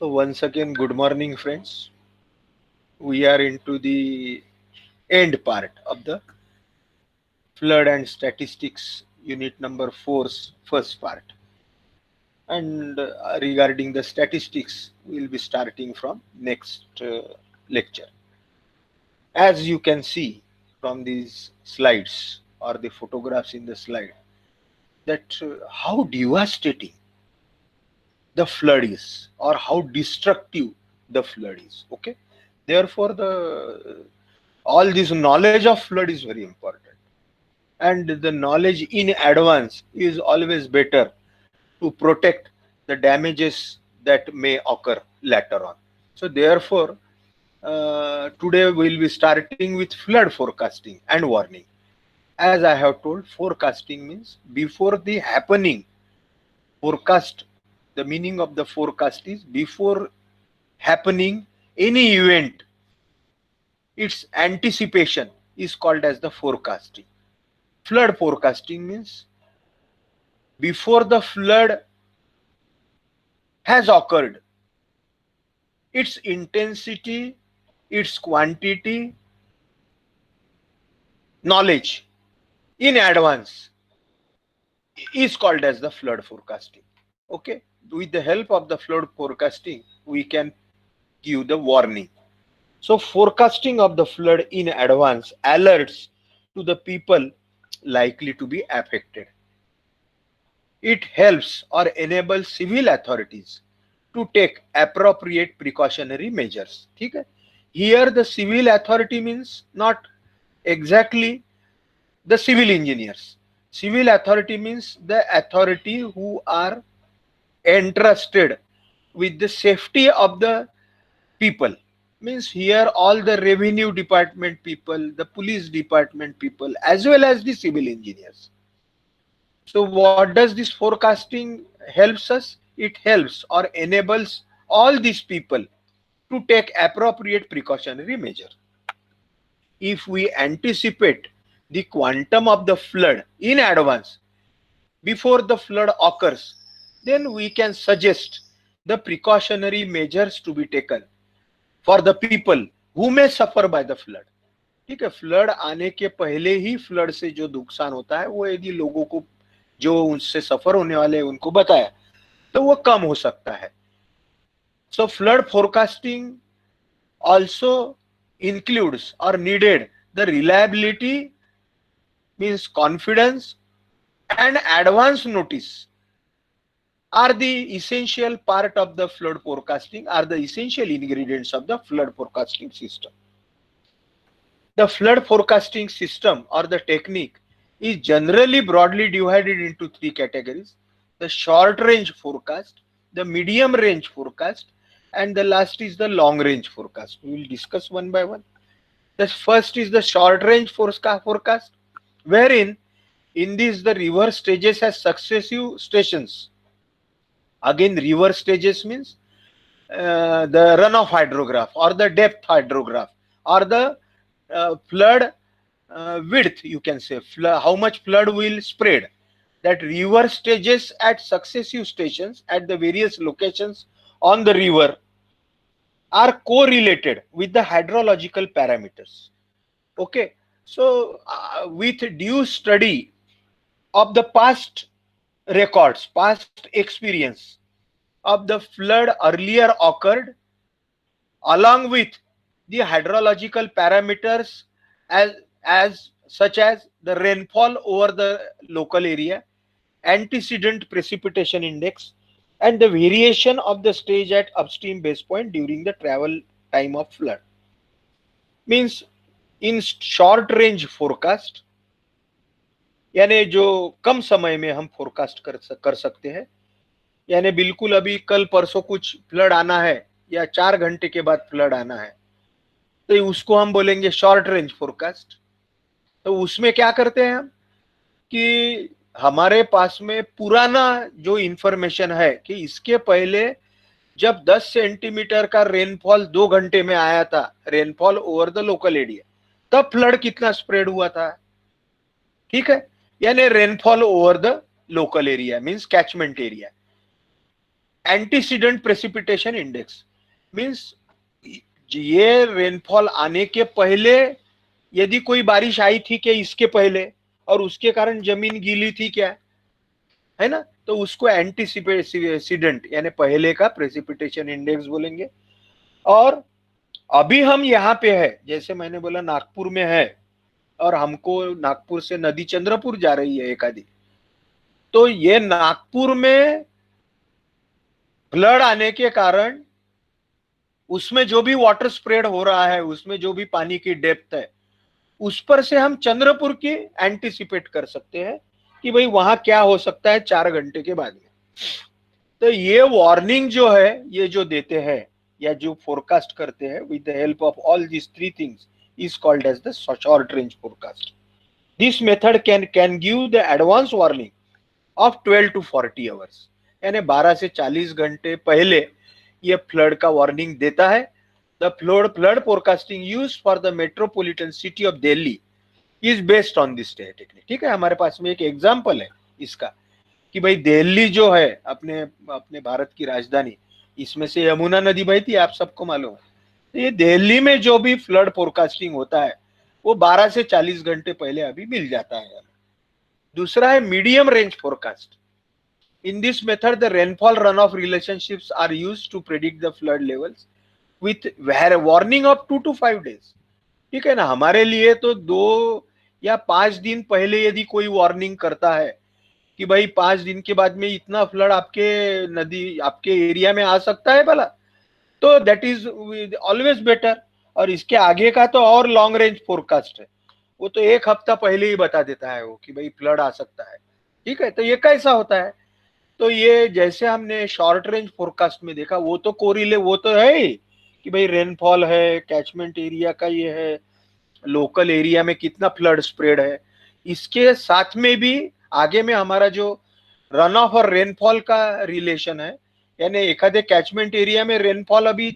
So once again, good morning, friends. We are into the end part of the flood and statistics unit number 4's first part. And regarding the statistics, we'll be starting from next lecture. As you can see from these slides or the photographs in the slide, that how devastating the flood is or how destructive the flood is. Okay, therefore the all this knowledge of flood is very important, and the knowledge in advance is always better to protect the damages that may occur later on. So therefore today we'll be starting with flood forecasting and warning. As I have told, forecasting means before the happening. Forecast, the meaning of the forecast is before happening any event, its anticipation is called as the forecasting. Flood forecasting means before the flood has occurred, its intensity, its quantity, knowledge in advance is called as the flood forecasting. Okay, with the help of the flood forecasting, we can give the warning. So forecasting of the flood in advance alerts to the people likely to be affected. It helps or enables civil authorities to take appropriate precautionary measures. ठीक है? Here the civil authority means not exactly the civil engineers. Civil authority means the authority who are entrusted with the safety of the people. Means here all the revenue department people, the police department people, as well as the civil engineers. So what does this forecasting helps us? It helps or enables all these people to take appropriate precautionary measure. If we anticipate the quantum of the flood in advance before the flood occurs, then we can suggest the precautionary measures to be taken for the people who may suffer by the flood. ठीक है, flood आने के पहले ही flood से जो नुकसान होता है वो यदि लोगों को जो उनसे सफर होने वाले हैं उनको बताया तो वो कम हो सकता है. So flood forecasting also includes or needed the reliability, means confidence, and advance notice are the essential part of the flood forecasting, are the essential ingredients of the flood forecasting system. The flood forecasting system or the technique is generally broadly divided into three categories: the short range forecast, the medium range forecast, and the last is the long range forecast. We will discuss one by one. The first is the short range forecast, wherein in this the river stages has successive stations. Again, river stages means the runoff hydrograph or the depth hydrograph or the flood width, you can say, how much flood will spread. That river stages at successive stations at the various locations on the river are correlated with the hydrological parameters. Okay, so with due study of the past records, past experience of the flood earlier occurred, along with the hydrological parameters as such as the rainfall over the local area, antecedent precipitation index, and the variation of the stage at upstream base point during the travel time of flood. Means in short range forecast, यानी जो कम समय में हम forecast कर सकते हैं, यानी बिल्कुल अभी कल परसों कुछ फ्लड आना है या 4 घंटे के बाद फ्लड आना है, तो उसको हम बोलेंगे शॉर्ट रेंज फोरकास्ट. तो उसमें क्या करते हैं हम कि हमारे पास में पुराना जो इंफॉर्मेशन है कि इसके पहले जब 10 सेंटीमीटर का रेनफॉल 2 घंटे में आया था, rainfall over the local area, तब फ्लड कितना स्प्रेड हुआ था. ठीक है, यानी rainfall over the local area means catchment area. Antecedent precipitation index means ये रेनफॉल आने के पहले यदि कोई बारिश आई थी क्या इसके पहले, और उसके कारण जमीन गीली थी क्या, है ना, तो उसको एंटीसीडेंट यानी पहले का प्रेसिपिटेशन इंडेक्स बोलेंगे। और अभी हम यहाँ पे है, जैसे मैंने बोला नागपुर में है, और हमको नागपुर से नदी चंद्रपुर जा रही है एक आधी, तो ये नागपुर में फ्लड आने के कारण उसमें जो भी वाटर स्प्रेड हो रहा है, उसमें जो भी पानी की डेप्थ है, उस पर से हम चंद्रपुर की एंटिसिपेट कर सकते हैं कि भाई वहां क्या हो सकता है 4 घंटे के बाद में। तो ये वार्निंग जो है, ये जो देते हैं या जो फोरकास्ट करते हैं with the help of all this three things is called as the short range forecast. This method can give the advance warning of 12 to 40 hours, यानी 12 से 40 घंटे पहले ये फ्लड का वार्निंग देता है। The flood forecasting used for the metropolitan city of Delhi is based on this technique. ठीक है, हमारे पास में एक एग्जांपल है इसका कि भाई दिल्ली जो है अपने अपने भारत की राजधानी, इसमें से यमुना नदी बहती है, आप सबको मालूम है। तो ये दिल्ली में जो भी फ्लड फोरकास्टिंग होता है वो 12 से 40 घंटे पहले अभी मिल जाता है। दूसरा है medium range forecast. In this method, the rainfall runoff relationships are used to predict the flood levels with warning of 2 to 5 days. ठीक है ना, हमारे लिए तो 2 या 5 दिन पहले यदि कोई वार्निंग करता है कि भाई 5 दिन के बाद में इतना फ्लड आपके नदी आपके एरिया में आ सकता है भला, तो दैट इज ऑलवेज बेटर। और इसके आगे का तो और लॉन्ग रेंज फोरकास्ट है, वो तो 1 हफ्ता पहले ही बता देता है वो कि भाई फ्लड आ सकता है। ठीक है, तो ये कैसा होता है, तो ये जैसे हमने शॉर्ट रेंज फोरकास्ट में देखा, वो तो कोरिले वो तो है ही कि भाई रेनफॉल है, कैचमेंट एरिया का ये है, लोकल एरिया में कितना फ्लड स्प्रेड है, इसके साथ में भी आगे में हमारा जो रन ऑफ और रेनफॉल का रिलेशन है, यानी एखादे कैचमेंट एरिया में रेनफॉल अभी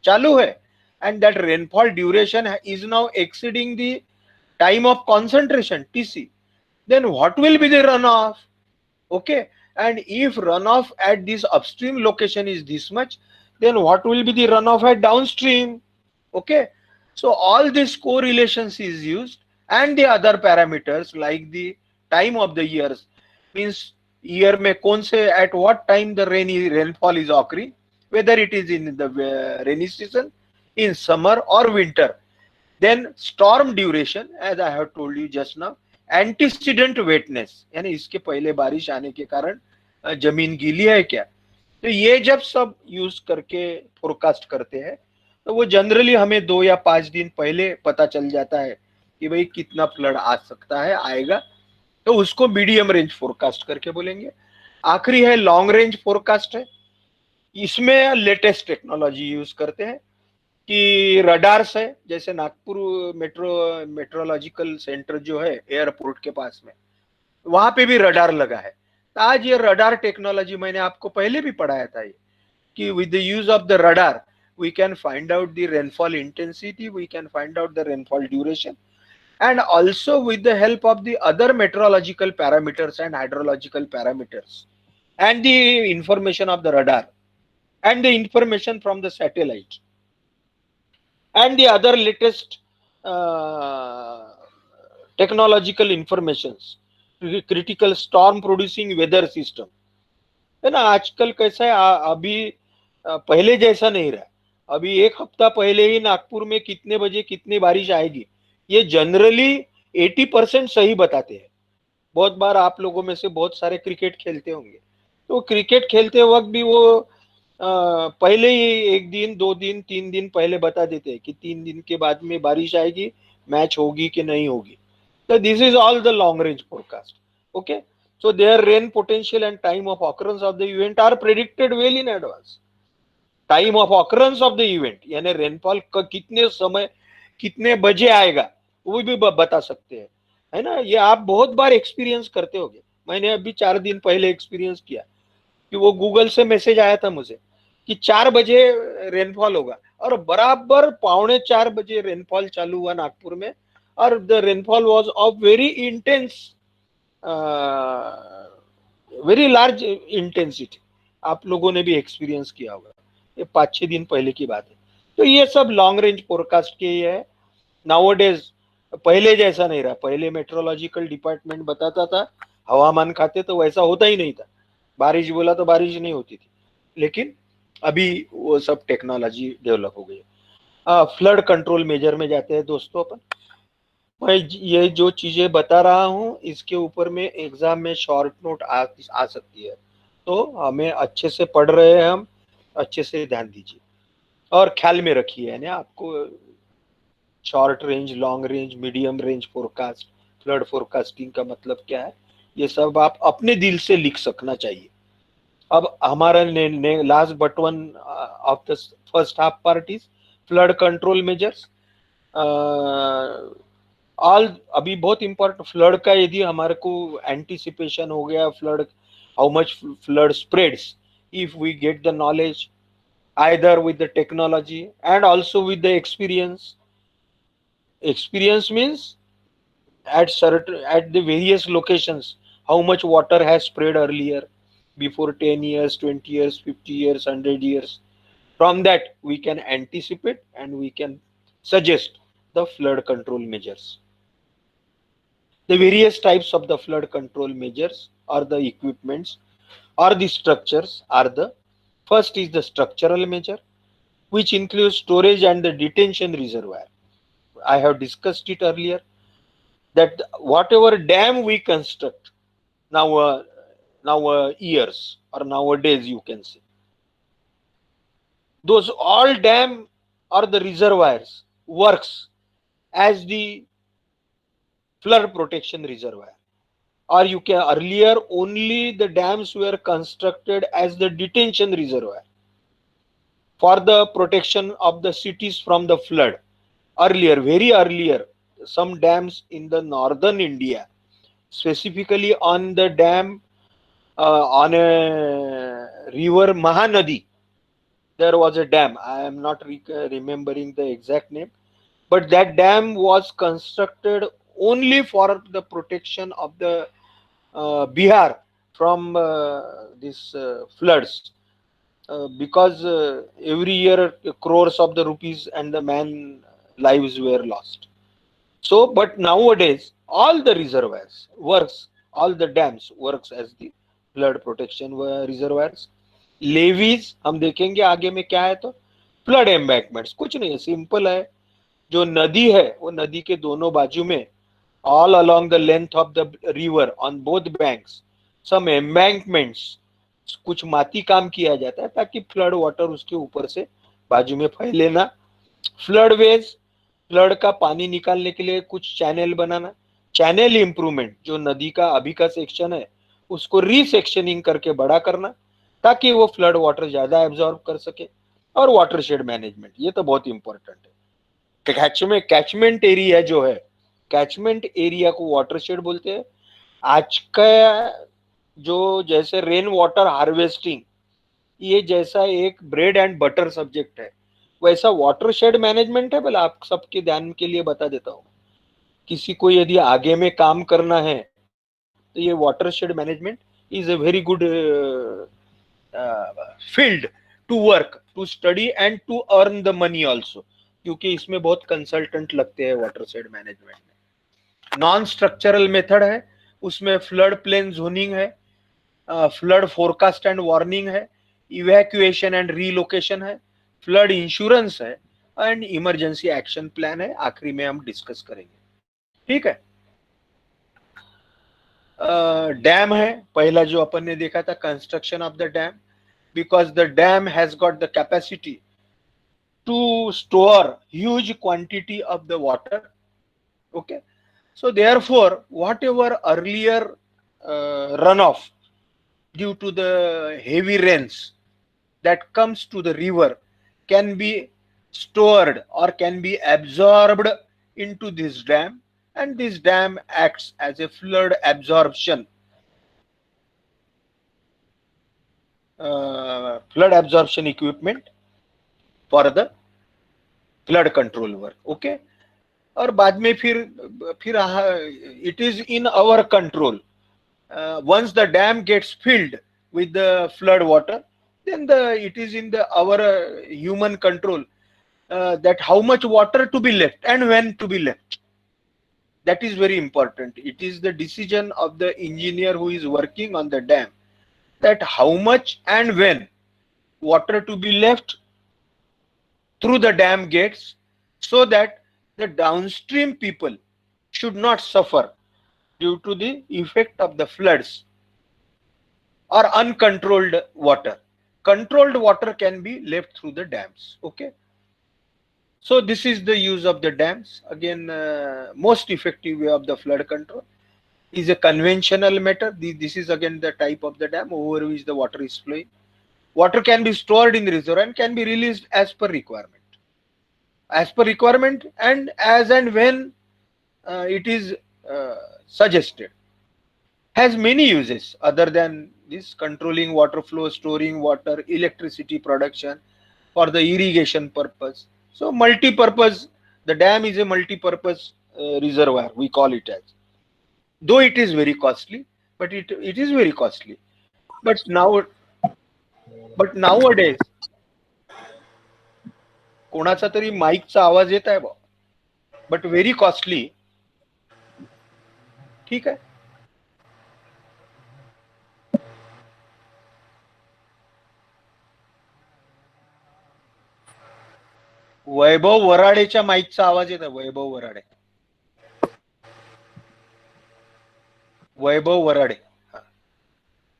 चालू है and that rainfall duration is now exceeding the time of concentration TC, then what will be the runoff? Okay, and if runoff at this upstream location is this much, then what will be the runoff at downstream? Okay, so all these correlations is used, and the other parameters like the time of the years, means year में कौन से at what time the rainfall is occurring, whether it is in the rainy season, in summer or winter, then storm duration as I have told you just now, antecedent वेटनेस यानी इसके पहले बारिश आने के कारण जमीन गीली है क्या, तो ये जब सब यूज करके फोरकास्ट करते हैं तो वो जनरली हमें 2 या 5 दिन पहले पता चल जाता है कि भाई कितना फ्लड आ सकता है आएगा, तो उसको मीडियम रेंज फोरकास्ट करके बोलेंगे। आखिरी है लॉन्ग रेंज फोरकास्ट है, इसमें लेटेस्ट टेक्नोलॉजी यूज करते हैं कि रडार्स है, जैसे नागपुर मेट्रोलॉजिकल सेंटर जो है एयरपोर्ट के पास में, वहां पे भी रडार लगा है। तो आज ये रडार टेक्नोलॉजी मैंने आपको पहले भी पढ़ाया था ये कि with the use of the radar we can find out the rainfall intensity, we can find out the rainfall duration, and also with the help of the other meteorological parameters and hydrological parameters and the information of the radar and the information from the satellite and the other latest technological informations, critical storm producing weather system, है ना। आजकल कैसा है, अभी पहले जैसा नहीं रहा, अभी 1 हफ्ता पहले ही नागपुर में कितने बजे कितनी बारिश आएगी ये जनरली 80% सही बताते हैं। बहुत बार आप लोगों में से बहुत सारे क्रिकेट खेलते होंगे, तो क्रिकेट खेलते वक्त भी वो पहले ही 1 दिन 2 दिन 3 दिन पहले बता देते हैं कि 3 दिन के बाद में बारिश आएगी, मैच होगी कि नहीं होगी। तो this is all the long range forecast. Okay, so their rain potential and time of occurrence of the event are predicted well in advance. Time of occurrence of the event यानी rainfall कितने समय कितने बजे आएगा वो भी बता सकते हैं, है ना। ये आप बहुत बार एक्सपीरियंस करते होंगे, मैंने अभी 4 दिन पहले एक्सपीरियंस किया कि वो गूगल से मैसेज आया था मुझे कि 4 बजे रेनफॉल होगा, और बराबर 3:45 बजे रेनफॉल चालू हुआ नागपुर में, और the rainfall was of very intense, very large intensity, आप लोगों ने भी एक्सपीरियंस किया होगा, ये 5-6 दिन पहले की बात है। तो ये सब लॉन्ग रेंज फोरकास्ट के ये है। नाउअडेज पहले जैसा नहीं रहा, पहले मेट्रोलॉजिकल डिपार्टमेंट बताता था, हवामान खाते तो वैसा होता ही नहीं था, बारिश बोला तो बारिश नहीं होती थी, लेकिन अभी वो सब टेक्नोलॉजी डेवलप हो गई है। फ्लड कंट्रोल मेजर में जाते हैं दोस्तों अपन। मैं ये जो चीजें बता रहा हूँ इसके ऊपर में एग्जाम में शॉर्ट नोट आ सकती है, तो हमें अच्छे से पढ़ रहे हैं हम, अच्छे से ध्यान दीजिए और ख्याल में रखिए, यानी आपको short range, long range, medium range forecast, flood forecasting का मतलब क्या है, ये सब आप अपने दिल से लिख सकना चाहिए। अब हमारा last but one of the first half part is flood control measures. All अभी बहुत इंपॉर्टेंट फ्लड का, यदि हमारे को एंटिसिपेशन हो गया flood, how much flood spreads, if we get the knowledge either with the technology and also with the experience. Experience means at the various locations how much water has spread earlier, before 10 years, 20 years, 50 years, 100 years. From that we can anticipate and we can suggest the flood control measures. The various types of the flood control measures or the equipments or the structures are the: first is the structural measure, which includes storage and the detention reservoir. I have discussed it earlier that whatever dam we construct now, years or nowadays you can say, those all dam or the reservoirs works as the flood protection reservoir. Or you can, earlier only the dams were constructed as the detention reservoir for the protection of the cities from the flood. Earlier, very earlier, some dams in the northern India, specifically on the dam on a river Mahanadi, there was a dam. I am not remembering the exact name, but that dam was constructed only for the protection of the Bihar from these floods, because every year crores of the rupees and the man lives were lost. So, but nowadays all the reservoirs works, all the dams works as the flood protection reservoirs. Levies हम देखेंगे आगे में क्या है, तो flood embankments कुछ नहीं है, सिंपल है। जो नदी है वो नदी के दोनों बाजू में, all along the length of the river on both banks, some embankments, कुछ माती काम किया जाता है ताकि फ्लड वाटर उसके ऊपर से बाजू में फैले ना। फ्लड वेज, फ्लड का पानी निकालने के लिए कुछ चैनल बनाना। चैनल इंप्रूवमेंट, जो नदी का अभी का सेक्शन है उसको रीसेक्शनिंग करके बड़ा करना ताकि वो फ्लड वाटर ज्यादा एब्जॉर्ब कर सके। और वाटर शेड मैनेजमेंट, ये तो बहुत इंपॉर्टेंट है। कैचमेंट एरिया जो है, कैचमेंट एरिया को वाटरशेड बोलते हैं। आज का जो जैसे रेन वाटर हार्वेस्टिंग, ये जैसा एक ब्रेड एंड बटर सब्जेक्ट है, वैसा वाटरशेड मैनेजमेंट है। बोला आप सबके ध्यान के लिए बता देता हूँ, किसी को यदि आगे में काम करना है तो ये watershed management is a very good field to work, to study and to earn the money also, क्योंकि इसमें बहुत कंसल्टेंट लगते हैं वाटरशेड मैनेजमेंट में। नॉन स्ट्रक्चरल मेथड है, उसमें फ्लड प्लेन जोनिंग है, फ्लड फोरकास्ट एंड वार्निंग है, इवैक्यूएशन एंड रीलोकेशन है, फ्लड इंश्योरेंस है एंड इमरजेंसी एक्शन प्लान है। आखिरी में हम डिस्कस करेंगे, ठीक है। डैम है पहला जो अपन ने देखा था, construction of the dam, because the dam has got the capacity to store huge quantity of the water. Okay, so therefore whatever earlier runoff due to the heavy rains that comes to the river can be stored or can be absorbed into this dam, and this dam acts as a flood absorption equipment for the flood control work. Okay, और बाद में फिर it is in our control, once the dam gates filled with the flood water, then it is in our human control that how much water to be left and when to be left. That is very important. It is the decision of the engineer who is working on the dam, that how much and when water to be left through the dam gates, so that the downstream people should not suffer due to the effect of the floods or uncontrolled water. Controlled water can be left through the dams. Okay. So this is the use of the dams. Again, most effective way of the flood control is a conventional method. This is again the type of the dam over which the water is flowing. Water can be stored in the reservoir and can be released as per requirement. As per requirement and as and when it is suggested. Has many uses other than this: controlling water flow, storing water, electricity production, for the irrigation purpose. So multi-purpose, the dam is a multi-purpose reservoir, we call it as. Though it is very costly, but it is very costly. But nowadays, कोणाचा तरी माईकचा आवाज येत आहे बा, but very costly. ठीक आहे. वैभव वराडेच्या माईकचा आवाज येत आहे. वैभव वराडे, वैभव वराडे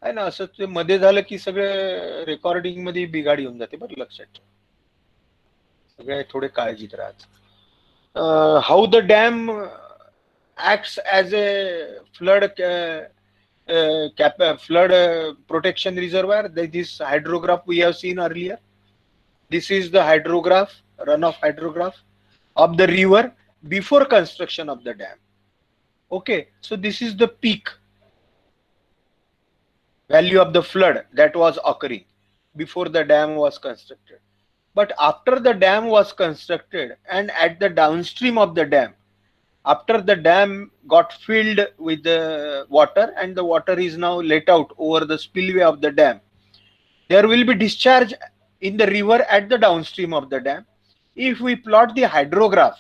आहे ना. असं ते मध्ये झालं की सगळे रेकॉर्डिंग मध्ये बिघाड येऊन जाते बरं, लक्षात ठेवा. सगळे थोडे काळजीत राहायचं. How the dam acts as a flood protection reservoir. This hydrograph we have seen earlier. This is the hydrograph, runoff hydrograph of the river before construction of the dam. Okay, so this is the peak value of the flood that was occurring before the dam was constructed. But after the dam was constructed and at the downstream of the dam, after the dam got filled with the water and the water is now let out over the spillway of the dam, there will be discharge in the river at the downstream of the dam. If we plot the hydrograph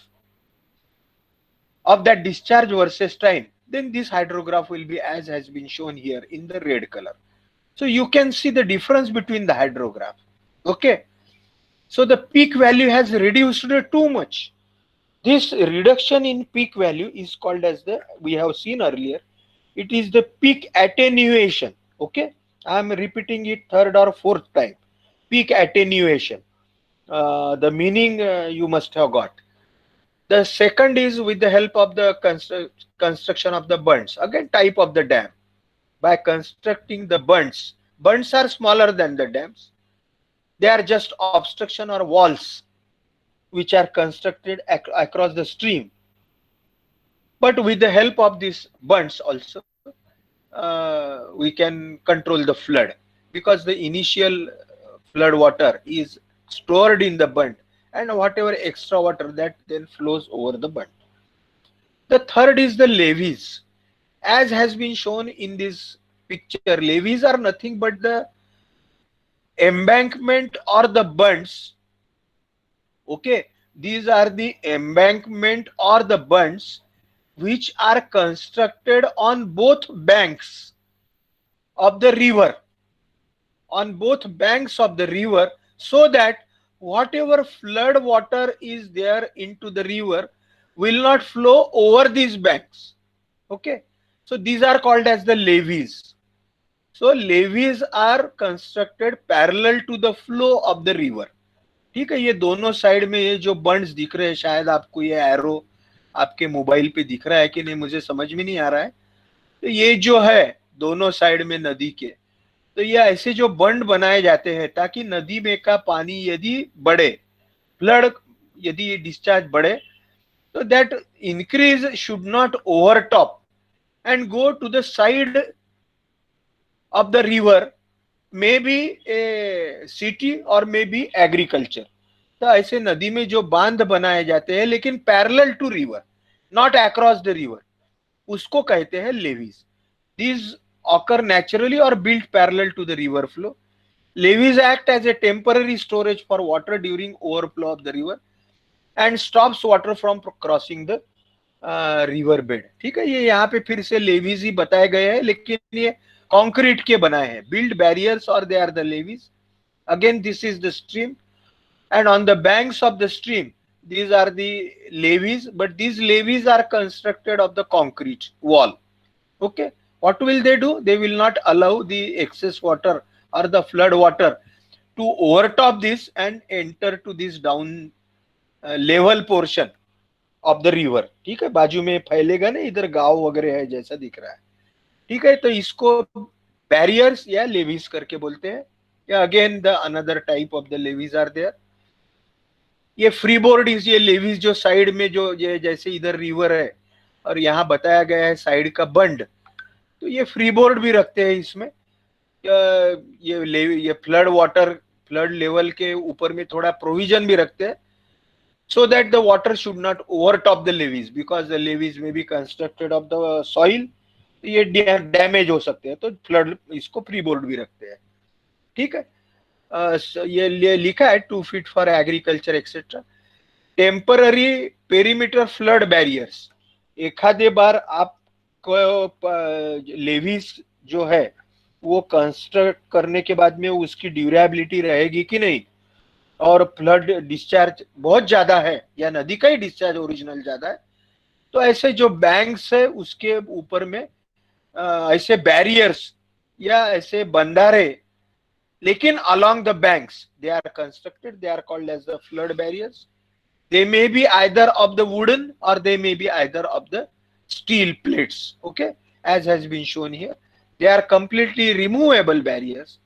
of that discharge versus time, then this hydrograph will be as has been shown here in the red color. So you can see the difference between the hydrograph. Okay, so the peak value has reduced too much. This reduction in peak value is called as the, we have seen earlier, it is the peak attenuation. Okay, I am repeating it third or fourth time. Peak attenuation. The meaning you must have got. The second is with the help of the construction of the bunds. Again, type of the dam. By constructing the bunds. Bunds are smaller than the dams. They are just obstruction or walls which are constructed across the stream. But with the help of these bunds also, we can control the flood, because the initial flood water is stored in the bund and whatever extra water that then flows over the bund. The third is the levees. As has been shown in this picture, levees are nothing but the embankment or the bunds. Okay, these are the embankment or the bunds which are constructed on both banks of the river, on both banks of the river, so that whatever flood water is there into the river will not flow over these banks. Okay, so these are called as the levees. So levees are constructed parallel to the flow of the river. ठीक है, ये दोनों side में ये जो बंड्स दिख रहे हैं, शायद आपको ये एरो आपके मोबाइल पे दिख रहा है कि नहीं मुझे समझ में नहीं आ रहा है. तो ये जो है दोनों साइड में नदी के, तो ये ऐसे जो बंड बनाए जाते हैं ताकि नदी में का पानी यदि बढ़े, फ्लड यदि डिस्चार्ज बढ़े, तो that increase should not overtop and go to the side of the river, maybe a city or maybe agriculture. तो ऐसे नदी में जो बांध बनाए जाते हैं लेकिन parallel to river, not across the river, उसको कहते हैं levees. These occur naturally or built parallel to the river flow. Levees act as a temporary storage for water during overflow of the river and stops water from crossing the river bed. ठीक है, ये यहाँ पे फिर से levies ही बताए गए हैं, लेकिन ये कंक्रीट के बनाए हैं। बिल्ड बैरियर्स और they are the levees. Again this is the stream and on the banks of the stream these are the levees, but these levees are constructed of the concrete wall. Okay, what will they do? They will not allow the excess water or the flood water to overtop this and enter to this down level portion of the river. ठीक है, बाजू में फैलेगा ना, इधर गांव वगैरह है जैसा दिख रहा है। ठीक है, तो इसको बैरियर्स या लेवीज करके बोलते हैं। या again the another type of the levees are there. ये फ्री बोर्ड इज ये लेवीज जो साइड में जो ये जैसे इधर रिवर है और यहाँ बताया गया है साइड का बंड, तो ये फ्री बोर्ड भी रखते हैं इसमें। ये फ्लड वाटर फ्लड लेवल के ऊपर में थोड़ा प्रोविजन भी रखते हैं, so that the water should not overtop the levees because the levees may be constructed of the soil, ये डैमेज हो सकते हैं, तो फ्लड इसको प्री बोर्ड भी रखते हैं। ठीक है, ये लिखा है 2 feet for agriculture etcetera. Temporary perimeter flood barriers, एखादे बार आप लेवीज जो है वो कंस्ट्रक्ट करने के बाद में उसकी ड्यूरेबिलिटी रहेगी कि नहीं, और फ्लड डिस्चार्ज बहुत ज्यादा है या नदी का ही डिस्चार्ज ओरिजिनल ज्यादा है, तो ऐसे जो बैंक्स है उसके ऊपर में ऐसे बैरियर्स या ऐसे बंधारे, लेकिन along the banks they are constructed, they are called as the flood barriers. They may be either of the wooden or they may be either of the steel plates. Okay, as has been shown here, they are completely removable barriers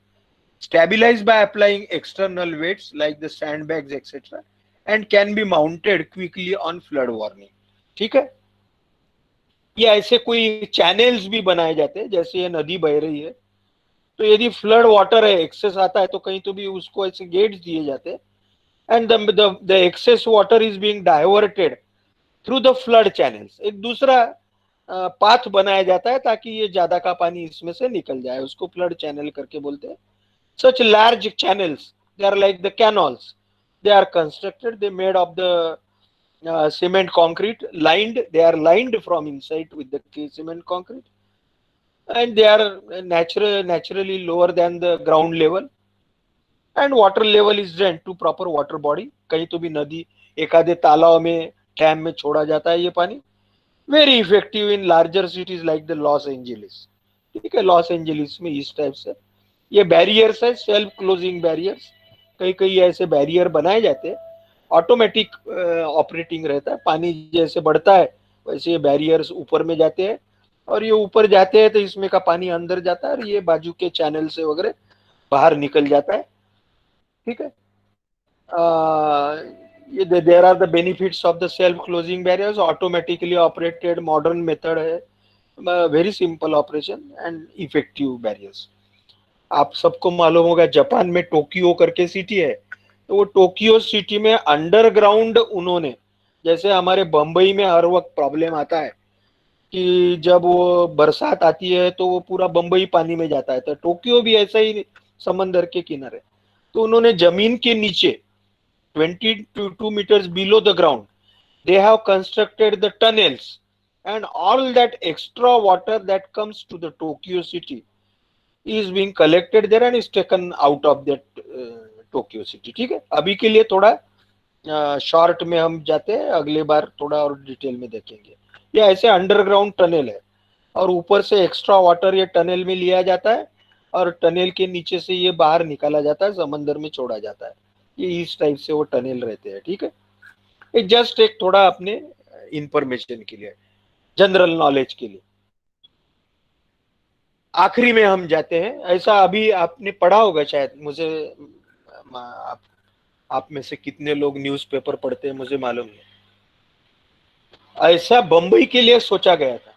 stabilized by applying external weights like the sandbags etc. and can be mounted quickly on flood warning. ठीक है, ये ऐसे कोई channels भी बनाए जाते हैं, जैसे ये नदी बह रही है तो यदि फ्लड वाटर है एक्सेस आता है तो कहीं तो भी उसको ऐसे गेट्स दिए जाते हैं and the excess water is being diverted through the flood channels. एक दूसरा पाथ बनाया जाता है ताकि ये ज्यादा का पानी इसमें से निकल जाए, उसको फ्लड चैनल करके बोलते हैं। Such large channels, they are like the canals. They are constructed, they made of the cement concrete, lined, they are lined from inside with the cement concrete, and they are naturally lower than the ground level, and water level is drained to proper water body. कहीं तो भी नदी एकादे तालाब में dam में छोड़ा जाता है ये पानी। Very effective in larger cities like the Los Angeles. ठीक है, लॉस एंजलिस में इस टाइप से ये बैरियर्स है, सेल्फ क्लोजिंग बैरियर्स। कई कई ऐसे बैरियर बनाए जाते हैं, ऑटोमेटिक ऑपरेटिंग रहता है। पानी जैसे बढ़ता है वैसे ये बैरियर्स ऊपर में जाते हैं, और ये ऊपर जाते हैं तो इसमें का पानी अंदर जाता है और ये बाजू के चैनल से वगैरह बाहर निकल जाता है। ठीक है, ये there are the benefits of the self closing barriers. Automatically operated modern method है, very simple operation and effective barriers. आप सबको मालूम होगा जापान में टोक्यो करके सिटी है, तो वो टोक्यो सिटी में अंडरग्राउंड उन्होंने, जैसे हमारे बंबई में हर वक्त प्रॉब्लम आता है कि जब वो बरसात आती है तो वो पूरा बंबई पानी में जाता है, तो टोक्यो भी ऐसा ही समंदर के किनारे। तो उन्होंने जमीन के नीचे 22 meters below the ground they have constructed the tunnels, and all that extra water that comes to the Tokyo city is being collected there and is taken out of that Tokyo city. ठीक है, अभी के लिए थोड़ा short में हम जाते हैं, अगले बार थोड़ा और डिटेल में देखेंगे। ये ऐसे अंडरग्राउंड टनल है और ऊपर से एक्स्ट्रा वाटर ये टनल में लिया जाता है और टनल के नीचे से ये बाहर निकाला जाता है, समंदर में छोड़ा जाता है। ये इस टाइप से वो टनल रहते हैं। ठीक है, ये जस्ट एक थोड़ा अपने इंफॉर्मेशन के लिए, जनरल नॉलेज के लिए। आखिरी में हम जाते हैं, ऐसा अभी आपने पढ़ा होगा शायद, मुझे आप में से कितने लोग न्यूज़पेपर पढ़ते हैं मुझे मालूम नहीं। ऐसा बंबई के लिए सोचा गया था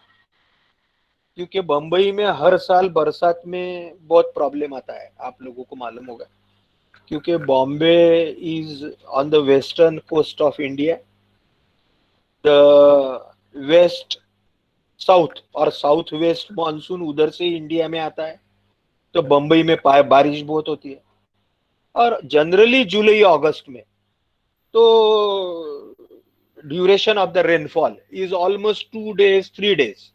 क्योंकि बंबई में हर साल बरसात में बहुत प्रॉब्लम आता है, आप लोगों को मालूम होगा, क्योंकि Bombay is on the western coast of India, the west south और साउथ वेस्ट मानसून उधर से इंडिया में आता है, तो बंबई में बारिश बहुत होती है। और जनरली जुलाई अगस्त में तो duration of the rainfall is almost 2 days 3 days.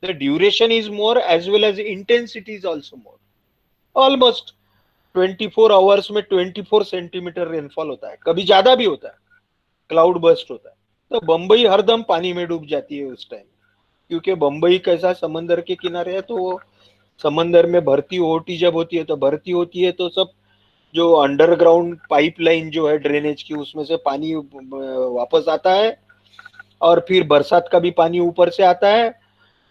The duration is more as well as intensity is also more. Almost 24 hours में 24 सेंटीमीटर रेनफॉल होता है, कभी ज्यादा भी होता है, क्लाउड बर्स्ट होता है। तो बंबई हरदम पानी में डूब जाती है उस टाइम, क्योंकि बंबई कैसा समंदर के किनारे है, तो वो समंदर में भर्ती होती जब होती है तो भर्ती होती है तो सब जो अंडरग्राउंड पाइपलाइन जो है ड्रेनेज की उसमें से पानी वापस आता है, और फिर बरसात का भी पानी ऊपर से आता है,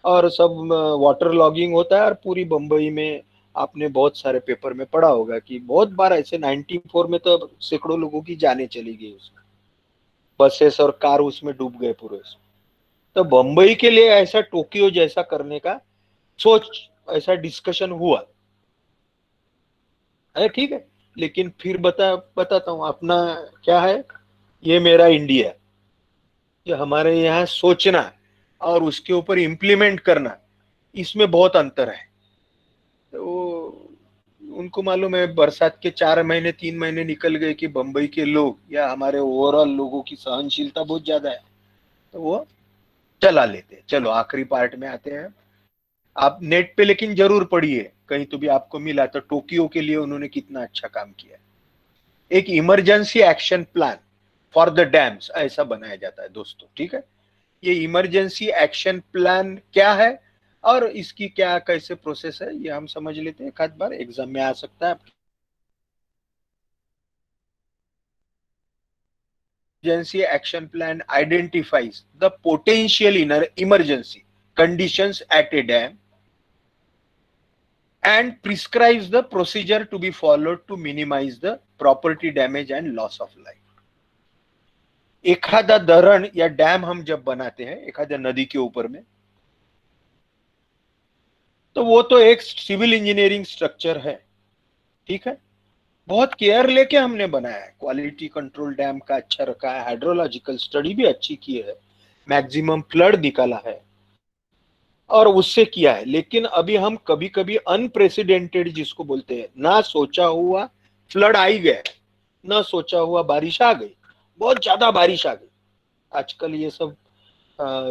और सब वाटर लॉगिंग होता है। और पूरी बंबई में आपने बहुत सारे पेपर में पढ़ा होगा कि बहुत बार ऐसे 94 में तो सैकड़ों लोगों की जानें चली गई उसमें, बसेस और कार उसमें डूब गए पूरे। तो बंबई के लिए ऐसा टोक्यो जैसा करने का सोच, ऐसा डिस्कशन हुआ है, ठीक है। लेकिन फिर बताता हूँ अपना क्या है। ये मेरा इंडिया, जो हमारे यहाँ सोचना और उसके ऊपर इम्प्लीमेंट करना, इसमें बहुत अंतर है। तो उनको मालूम है बरसात के 4 महीने 3 महीने निकल गए कि बंबई के लोग या हमारे ओवरऑल लोगों की सहनशीलता बहुत ज्यादा है, तो वो चला लेते हैं। चलो आखिरी पार्ट में आते हैं। आप नेट पे लेकिन जरूर पढ़िए, कहीं तो भी आपको मिला तो टोक्यो के लिए उन्होंने कितना अच्छा काम किया। एक emergency action plan for the dams ऐसा बनाया जाता है दोस्तों, ठीक है। ये इमरजेंसी एक्शन प्लान क्या है और इसकी क्या कैसे प्रोसेस है, ये हम समझ लेते हैं। एक आध बार एग्जाम में आ सकता है। Emergency action plan identifies the potential emergency conditions at a dam and prescribes the procedure to be followed to minimize the property damage and loss of life. एखादा धरण या डैम हम जब बनाते हैं एखाद्या नदी के ऊपर में, तो वो तो एक सिविल इंजीनियरिंग स्ट्रक्चर है, ठीक है। बहुत केयर लेके हमने बनाया है, क्वालिटी कंट्रोल डैम का अच्छा रखा है, हाइड्रोलॉजिकल स्टडी भी अच्छी की है, मैक्सिमम फ्लड निकाला है और उससे किया है। लेकिन अभी हम कभी कभी अनप्रेसिडेंटेड जिसको बोलते हैं, ना सोचा हुआ फ्लड आ ही गया, ना सोचा हुआ बारिश आ गई, बहुत ज्यादा बारिश आ गई। आजकल ये सब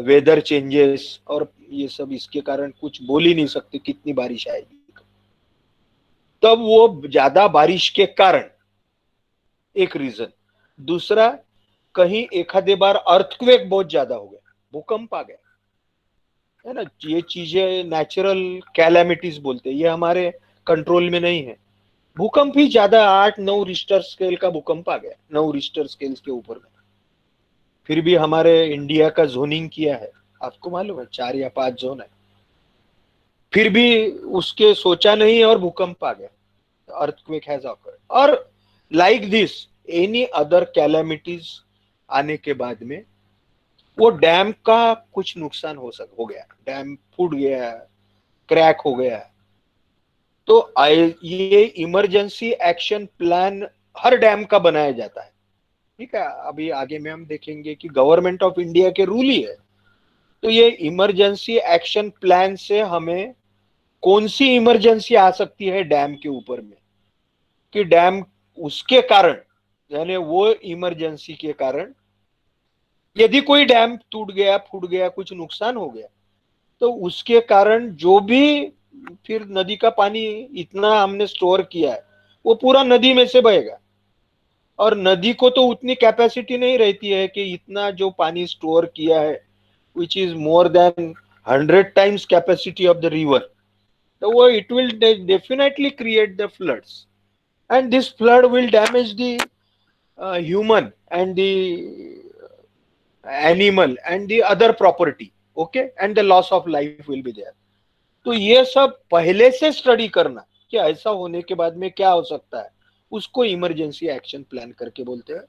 वेदर चेंजेस और ये सब, इसके कारण कुछ बोल ही नहीं सकते कितनी बारिश आएगी। तब वो ज्यादा बारिश के कारण एक रीजन, दूसरा कहीं एखादे बार अर्थक्वेक बहुत ज्यादा हो गया, भूकंप आ गया, है ना। ये चीजें नेचुरल कैलामिटीज बोलते हैं, ये हमारे कंट्रोल में नहीं है। भूकंप ही ज्यादा 8-9 रिश्टर स्केल का भूकंप आ गया, 9 रिश्टर स्केल के ऊपर में। फिर भी हमारे इंडिया का जोनिंग किया है, आपको मालूम है 4 या 5 जोन है, फिर भी उसके सोचा नहीं और भूकंप आ गया, अर्थक्वेक हैज ऑकर्ड। और like this any other calamities आने के बाद में वो डैम का कुछ नुकसान हो गया, डैम फूट गया, क्रैक हो गया, तो ये इमरजेंसी एक्शन प्लान हर डैम का बनाया जाता है, ठीक है। अभी आगे में हम देखेंगे कि गवर्नमेंट ऑफ इंडिया के रूल ही है। तो ये इमरजेंसी एक्शन प्लान से हमें कौन सी इमरजेंसी आ सकती है डैम के ऊपर में, कि डैम उसके कारण, यानी वो इमरजेंसी के कारण यदि कोई डैम टूट गया फूट गया कुछ नुकसान हो गया, तो उसके कारण जो भी फिर नदी का पानी इतना हमने स्टोर किया है वो पूरा नदी में से बहेगा। और नदी को तो उतनी कैपेसिटी नहीं रहती है कि इतना जो पानी स्टोर किया है, which is more than 100 times capacity of the river, तो वो it will definitely create the floods, and this flood will damage the human and the animal and the other property, okay, and the loss of life will be there. तो ये सब पहले से study करना कि ऐसा होने के बाद में क्या हो सकता है, उसको इमरजेंसी एक्शन प्लान करके बोलते हैं।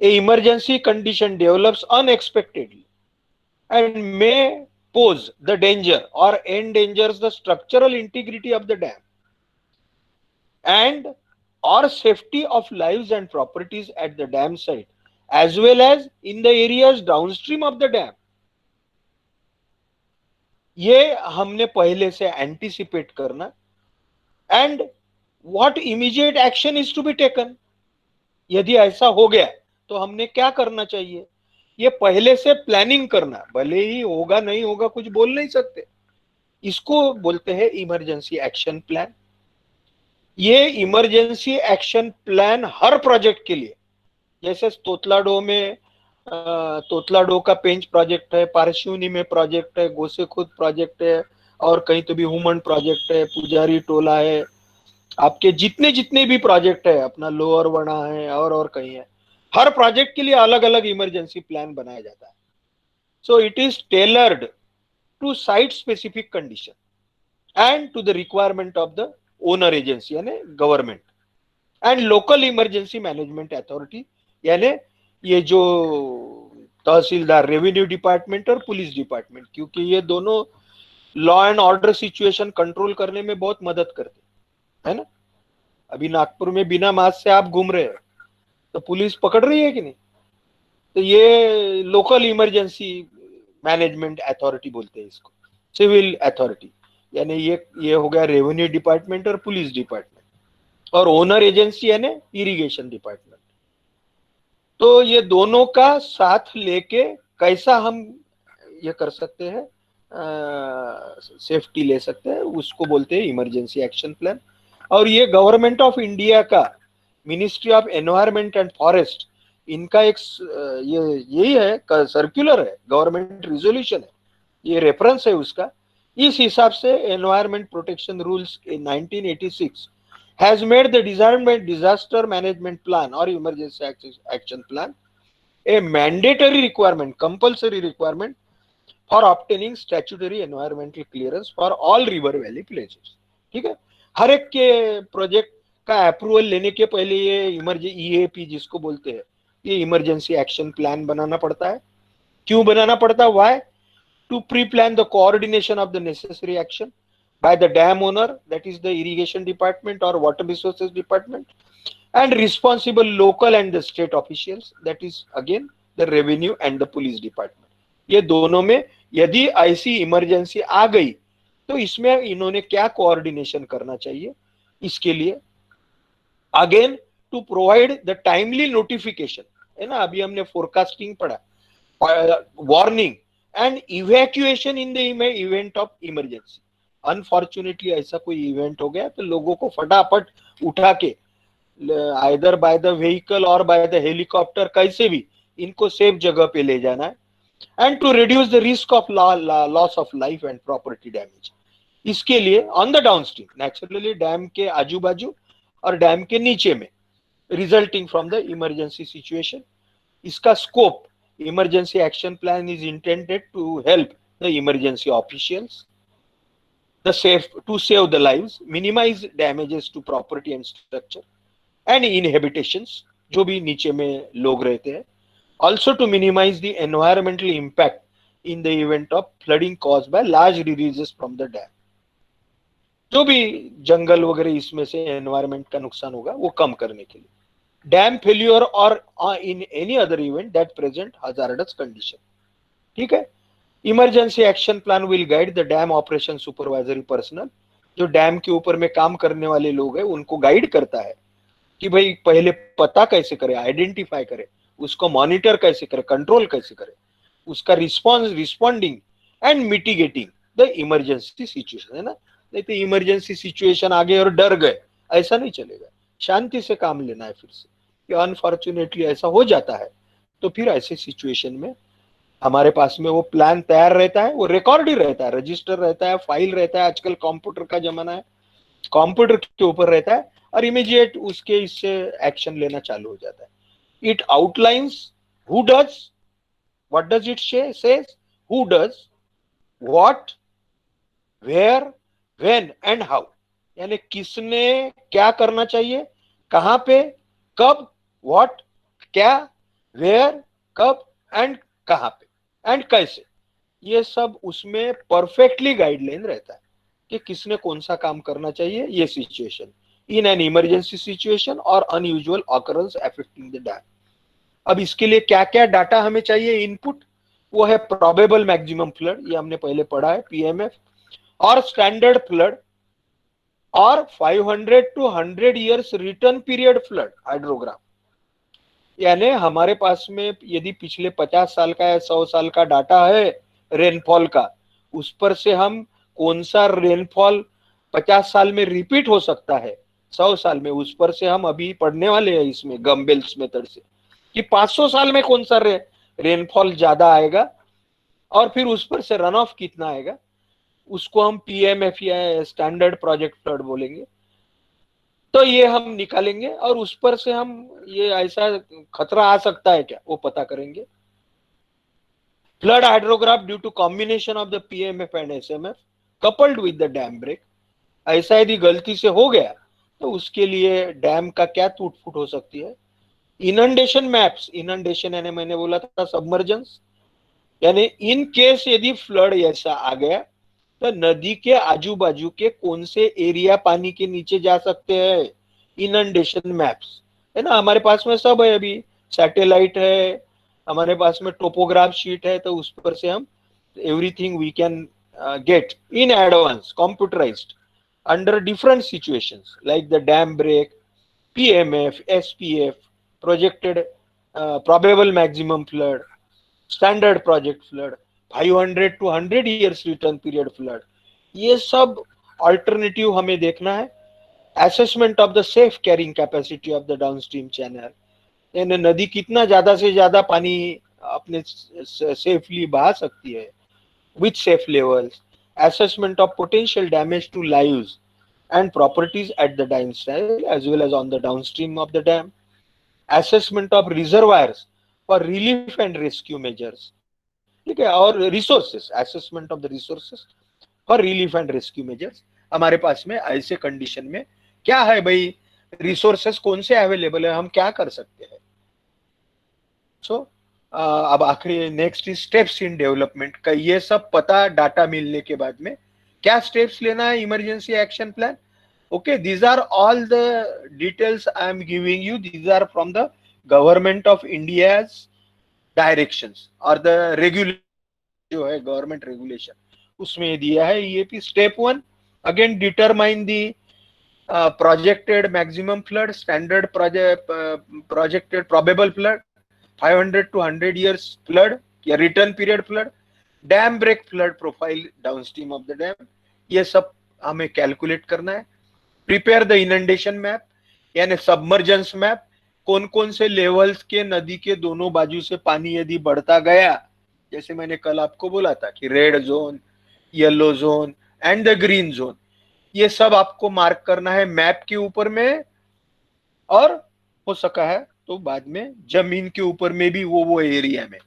A emergency condition develops unexpectedly and may pose the danger or endangers the structural integrity of the dam and or safety of lives and properties at the dam site as well as in the areas downstream of the dam। ये हमने पहले से anticipate करना, and what immediate action is to be taken, यदि ऐसा हो गया तो हमने क्या करना चाहिए, ये पहले से प्लानिंग करना, भले ही होगा नहीं होगा कुछ बोल नहीं सकते, इसको बोलते हैं इमरजेंसी एक्शन प्लान। ये इमरजेंसी एक्शन प्लान हर प्रोजेक्ट के लिए, जैसे तोतलाडो में तोतलाडो का पेंच प्रोजेक्ट है, पारशिवनी में प्रोजेक्ट है, गोसेखुर्द प्रोजेक्ट है, और कहीं तो भी हुमन प्रोजेक्ट है, पुजारी टोला है, आपके जितने जितने भी प्रोजेक्ट है, अपना लोअर वना है और कहीं है, हर प्रोजेक्ट के लिए अलग अलग इमरजेंसी प्लान बनाया जाता है। So it is tailored to site specific condition and to the requirement of the owner agency यानी government and local emergency management authority, यानी ये जो तहसीलदार, रेवेन्यू डिपार्टमेंट और पुलिस डिपार्टमेंट, क्योंकि ये दोनों law and order situation control करने में बहुत मदद करते है ना। अभी नागपुर में बिना मास्क से आप घूम रहे हैं तो पुलिस पकड़ रही है कि नहीं, तो ये लोकल इमरजेंसी मैनेजमेंट अथॉरिटी बोलते हैं इसको, सिविल अथॉरिटी, यानी ये हो गया रेवेन्यू डिपार्टमेंट और पुलिस डिपार्टमेंट, और ओनर एजेंसी यानी इरिगेशन डिपार्टमेंट। तो ये दोनों का साथ लेके कैसा हम ये कर सकते हैं, सेफ्टी ले सकते हैं, उसको बोलते हैं इमरजेंसी एक्शन प्लान। और ये गवर्नमेंट ऑफ इंडिया का ministry of environment and forest, इनका एक ये यही है, सर्कुलर है, गवर्नमेंट रिजोल्यूशन है, ये रेफरेंस है उसका। इस हिसाब से environment protection rules in 1986 has made the disaster management plan or emergency action plan a mandatory requirement, compulsory requirement for obtaining statutory environmental clearance for all river valley places। ठीक है, हर एक के प्रोजेक्ट का अप्रूवल लेने के पहले ये emergency EAP जिसको बोलते हैं, ये इमरजेंसी एक्शन प्लान बनाना पड़ता है। क्यों बनाना पड़ता है? Why? To pre plan the coordination of the necessary action by the dam owner, that is the irrigation department or water resources department, and responsible local and the state officials, that is again the revenue and the police department। ये दोनों में यदि ऐसी emergency आ गई तो इसमें इन्होंने क्या कोऑर्डिनेशन करना चाहिए, इसके लिए again to provide the timely notification, है ना, अभी हमने फोरकास्टिंग पढ़ा, warning and evacuation in the event of emergency. Unfortunately ऐसा कोई इवेंट हो गया तो लोगों को फटाफट उठा के आइदर बाय द व्हीकल और बाय द हेलीकॉप्टर, कैसे भी इनको सेफ जगह पे ले जाना है, and to reduce the risk of loss of life and property damage. इसके लिए on the downstream, naturally dam के आजू बाजू और डैम के नीचे में, resulting from the emergency situation. इसका scope, emergency action plan is intended to help the emergency officials to save the lives, minimize damages to property and structure and inhabitations, जो भी नीचे में लोग रहते हैं, also to minimize the environmental impact in the event of flooding caused by large releases from the dam। जो भी जंगल वगैरह इसमें से एनवायरमेंट का नुकसान होगा वो कम करने के लिए, डैम फेल्यूर और in any other event that present hazardous condition. ठीक है, emergency action plan will guide the dam operation supervisory personal, जो डैम के ऊपर में काम करने वाले लोग हैं उनको गाइड करता है कि भाई पहले पता कैसे करे, आइडेंटिफाई करे, उसको मॉनिटर कैसे करे, कंट्रोल कैसे करे, उसका responding and mitigating the emergency situation, है ना। नहीं तो इमरजेंसी सिचुएशन आ गए और डर गए, ऐसा नहीं चलेगा, शांति से काम लेना है। फिर से कि अनफॉर्चुनेटली ऐसा हो जाता है तो फिर ऐसे सिचुएशन में हमारे पास में वो प्लान तैयार रहता है, वो रिकॉर्ड ही रहता है, रजिस्टर रहता है, फाइल रहता है, आजकल कंप्यूटर का जमाना है, कंप्यूटर के ऊपर रहता है और इमीडिएट उसके इससे एक्शन लेना चालू हो जाता है। It outlines who does what, does it says who does what, where, when and how, यानी किसने क्या करना चाहिए, कहां पे, कब, व्हाट क्या, वेयर कब एंड कहां पे एंड कैसे, ये सब उसमें परफेक्टली गाइडलाइन रहता है कि किसने कौन सा काम करना चाहिए ये situation in an emergency situation और unusual occurrence affecting the dam. अब इसके लिए क्या क्या डाटा हमें चाहिए इनपुट, वो है प्रोबेबल मैक्सिमम फ्लड, ये हमने पहले पढ़ा है, पीएमएफ, और स्टैंडर्ड फ्लड, और 500 to 100 years return period flood hydrograph, यानी हमारे पास में यदि पिछले 50 साल का या 100 साल का डाटा है रेनफॉल का, उस पर से हम कौन सा रेनफॉल 50 साल में रिपीट हो सकता है 100 साल में, उस पर से हम अभी पढ़ने वाले हैं इसमें गम्बेल्स मेथड से कि 500 साल में कौन सा रेनफॉल ज्यादा आएगा और फिर उस पर से रन ऑफ कितना आएगा, उसको हम पीएमएफ या स्टैंडर्ड प्रोजेक्ट फ्लड बोलेंगे। तो ये हम निकालेंगे और उस पर से हम ये ऐसा खतरा आ सकता है क्या वो पता करेंगे। Flood hydrograph due to combination of the PMF and SMF coupled with the dam break, ऐसा यदि गलती से हो गया तो उसके लिए डैम का क्या टूट फूट हो सकती है। इनंडेशन मैप्स, इनंडेशन यानी मैंने बोला था सबमर्जेंस, यानी इन केस यदि फ्लड ऐसा आ गया तो नदी के आजू बाजू के कौन से एरिया पानी के नीचे जा सकते हैं, इनंडेशन मैप्स है ना हमारे पास में सब है, अभी सैटेलाइट है हमारे पास में, टोपोग्राफ शीट है, तो उस पर से हम everything we can get in advance computerized under different situations like the dam break, PMF, SPF, projected probable maximum flood, standard project flood, 500 to 100 years return period flood, ये सब अल्टरनेटिव हमें देखना है। Assessment of the safe carrying capacity of the downstream channel, यानी नदी कितना ज्यादा से ज्यादा पानी अपने सेफली बहा सकती है with safe levels, assessment of potential damage to lives and properties at the dam side as well as on the downstream of the dam, assessment of reservoirs for relief and rescue measures, ठीक है, और resources, assessment of the resources for relief and rescue measures, हमारे पास में ऐसे condition में क्या है भाई, रिसोर्सेस कौन से अवेलेबल है, हम क्या कर सकते हैं। सो अब आखिरी नेक्स्ट स्टेप्स इन डेवलपमेंट का, ये सब पता डाटा मिलने के बाद में क्या स्टेप्स लेना है, emergency action plan. Okay, these are all the details I am giving you, these are from the government of India's directions और द रेगुलेशन जो है गवर्नमेंट रेगुलेशन उसमें दिया है। EAP step 1 again determine the projected maximum flood, standard projected probable flood, 500 to 100 years flood या return period flood, dam break flood profile downstream of the dam, ये सब हमें कैलकुलेट करना है। प्रिपेयर द इनंडेशन मैप यानी submergence map, कौन कौन से लेवल्स के नदी के दोनों बाजू से पानी यदि बढ़ता गया, जैसे मैंने कल आपको बोला था कि red zone, yellow zone and the green zone, ये सब आपको मार्क करना है मैप के ऊपर में, और हो सका है तो बाद में जमीन के ऊपर में भी वो एरिया में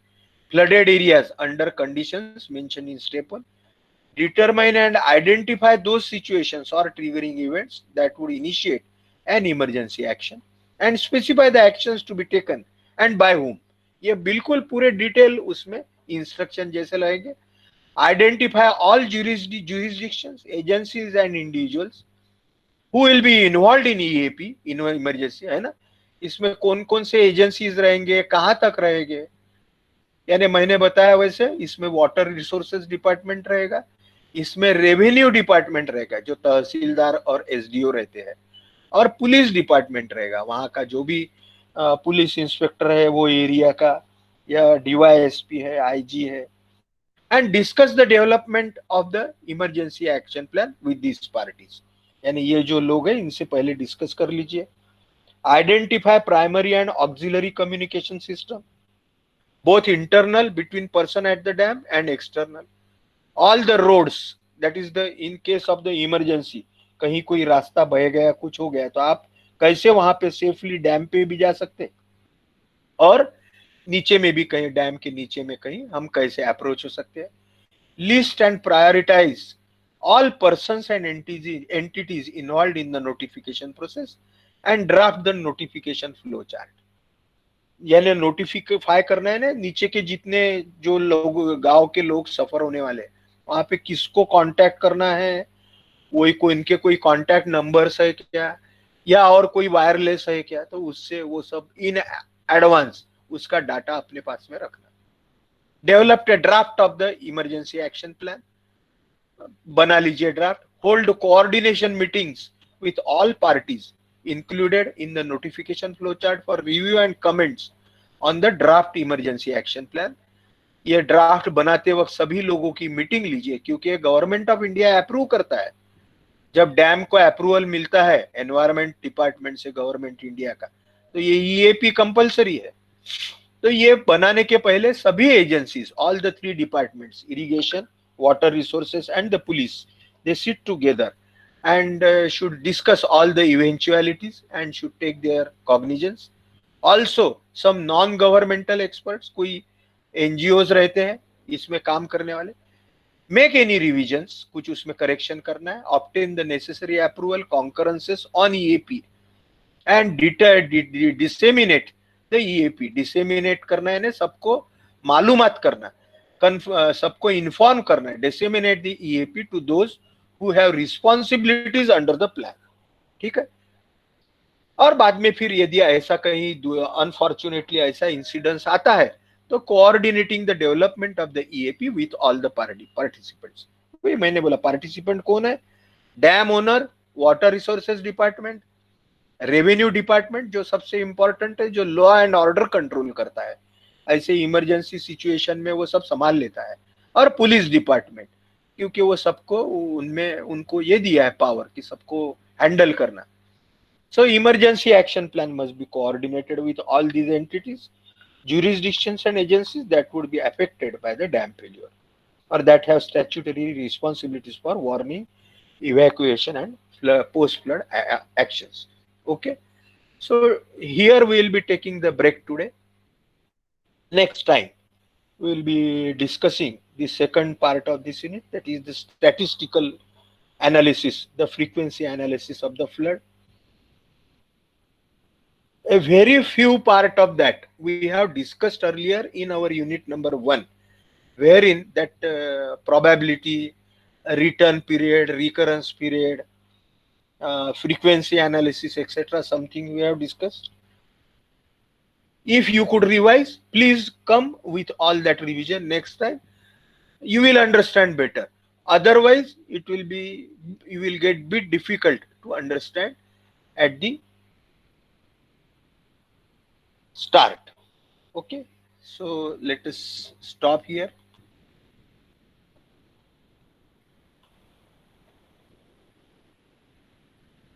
flooded areas under conditions mentioned in step 1, determine and identify those situations or triggering events that would initiate an emergency action and specify the actions to be taken and by whom, ये बिल्कुल पूरे detail उसमें instruction जैसे लगेंगे। Identify all jurisdictions, agencies and individuals who will be involved in EAP, emergency, है ना, इसमें कौन कौन से एजेंसीज रहेंगे, कहाँ तक रहेंगे, यानी मैंने बताया वैसे इसमें वाटर रिसोर्सेज डिपार्टमेंट रहेगा, इसमें रेवेन्यू डिपार्टमेंट रहेगा जो तहसीलदार और एसडीओ रहते हैं, और पुलिस डिपार्टमेंट रहेगा, वहाँ का जो भी पुलिस इंस्पेक्टर है वो एरिया का, या डीवाईएसपी है, आईजी है, and discuss the development of the emergency action plan with these parties, यानी ये जो लोग हैं इनसे पहले डिस्कस कर लीजिए। Identify primary and auxiliary communication system, both internal between person at the dam and external. All the roads, that is the in case of the emergency, कहीं कोई रास्ता बह गया, कुछ हो गया, तो आप कैसे वहां पे सेफली डैम पे भी जा सकते, और नीचे में भी कहीं डैम के नीचे में कहीं हम कैसे अप्रोच हो सकते हैं। List and prioritise all persons and entities involve in the notification process and draft the notification flow chart, यानी नोटिफाई करना है ना नीचे के जितने जो लोग गांव के लोग सफर होने वाले, वहां पे किसको कांटेक्ट करना है, वही कोई इनके कोई कांटेक्ट नंबर्स है क्या, या और कोई वायरलेस है क्या, तो उससे वो सब इन एडवांस उसका डाटा अपने पास में रखना। Developed a draft of the emergency action plan, बना लीजिए draft. Hold coordination meetings with all parties included in the notification flowchart for review and comments on the draft emergency action plan. ये draft बनाते वक्त सभी लोगों की meeting लीजिए, क्योंकि गवर्नमेंट ऑफ इंडिया अप्रूव करता है. जब डैम को अप्रूवल मिलता है एनवायरमेंट डिपार्टमेंट से गवर्नमेंट इंडिया का, तो ये ईएपी कंपलसरी है. तो ये बनाने के पहले सभी agencies, all the 3 departments, irrigation, water resources and the police, they sit together and should discuss all the eventualities and should take their cognizance. Also some non governmental experts, कोई NGOs रहते हैं इसमें काम करने वाले, make any revisions, कुछ उसमें correction करना है, obtain the necessary approval concurrences on EAP and disseminate the EAP. disseminate करना है, सबको मालूमात करना, सबको inform करना है, disseminate the EAP to those who have responsibilities under the plan. ठीक है. और बाद में फिर यदि ऐसा कहीं अनफॉर्चुनेटली ऐसा इंसिडेंस आता है तो coordinating the development of the EAP with all the participants. वही मैंने बोला, पार्टिसिपेंट कौन है? Dam owner, water resources department, revenue department जो सबसे इंपॉर्टेंट है, जो लॉ एंड ऑर्डर कंट्रोल करता है, ऐसे इमरजेंसी सिचुएशन में वो सब संभाल लेता है, और पुलिस डिपार्टमेंट, क्योंकि वो सबको उनमें उनको ये दिया है पावर कि सबको हैंडल करना. So emergency action plan must be coordinated with all these entities, jurisdictions and agencies that would be affected by the dam failure or that have statutory responsibilities for warning, evacuation and post-flood actions. Okay. So here we will be taking the break today. Next time we will be discussing the second part of this unit, that is the statistical analysis, the frequency analysis of the flood. A very few part of that we have discussed earlier in our unit number 1, wherein that probability, return period, recurrence period, frequency analysis, etc., something we have discussed. If you could revise, please come with all that revision next time. You will understand better. Otherwise, it will be, you will get bit difficult to understand at the start. Okay, so let us stop here.